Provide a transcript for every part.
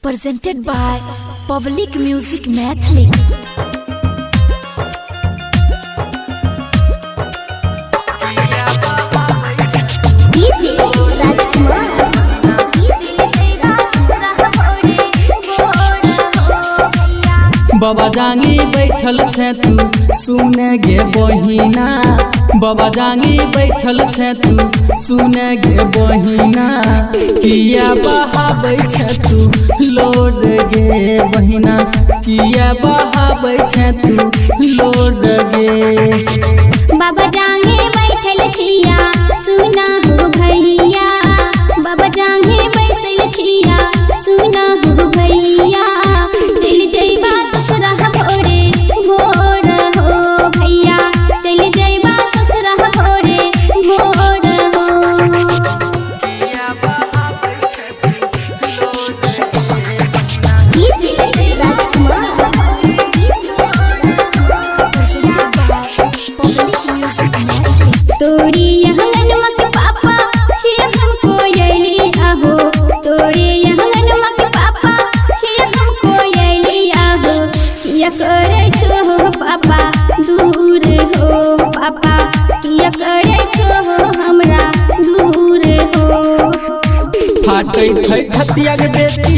presented by Public Music Mathli. DJ Rajkumar बाबा जांगी बैठल छे तू सुने गे बहिना। बाबा जांगी बैठल छे तू सुने गे बहिना। किया बहाबै छे तू लोड गे बहिना। किया बहाबै छे तू लोड गे। बाबा जांगे बैठल छिया सुना हो भैया। बाबा जांगे बैठल छिया सुना हो भैया। चल जइबा ससुरा भोरे भोर हो भैया। चल जइबा ससुरा भोरे भोर हो। DJ Rajkumar तोरी यहंगनमा के पापा छिया हमको यली आहो। तोरी यहंगनमा के पापा छिया हमको यली आहो। किया करे छो हो पापा दूर हो पापा। किया करे छो हो हमरा दूर हो। फाटै छै छतिया गे बेटी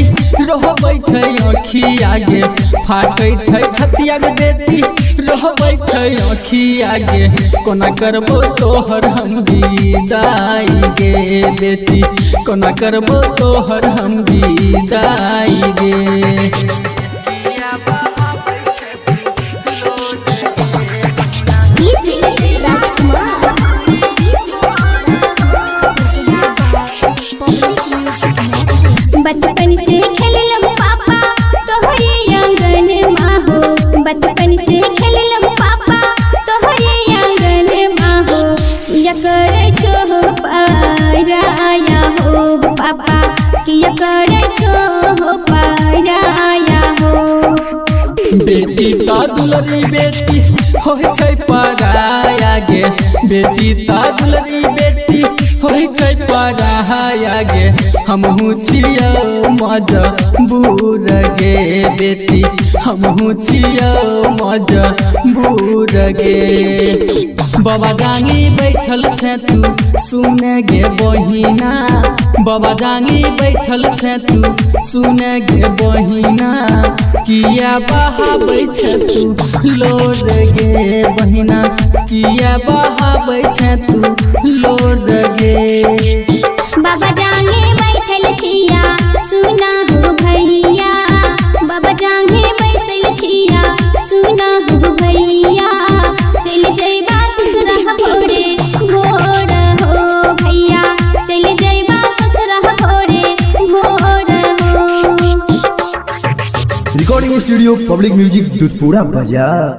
रहबै छै अखिया गे। फाटै छै छतिया गे बेटी रहबै छै अखिया गे। कोना करबो तोहर हम विदाई गे बेटी। कोना करबो तोहर हम विदाई गे। DJ Rajkumar बचपन से खेललम पापा तोहरे आंगन माँ हो। बचपन से खेललम पापा तोहरे आंगन माँ हो। किया करे छो हो पाराया हो पापा। किया करे छो हो पाराया हो। बेटी ता दुलरी बेटी होय छै पराया गे। बेटी ता दुलरी बेटी होय छै पराया गे। हमहू छियौ मजबूर गे बेटी। हमहू छियौ मजबूर गे। बाबा जांगी बैठल छे तू सुने गे बहिना। बाबा जांगी बैठल छे तू सुने गे बहिना। किया बहाबै छे तू लोड गे बहिना। किया बहाबै छे तू लोड गे। बाबा जांगे बैठल छिया सुना हो भैया। बाबा जांगे बैठल छिया सुना हो भैया। चल जइबा ससुरा भोरे भोर हो भैया। चल जइबा ससुरा भोरे भोर हो। Recording studio public music Dudhpura बाजार।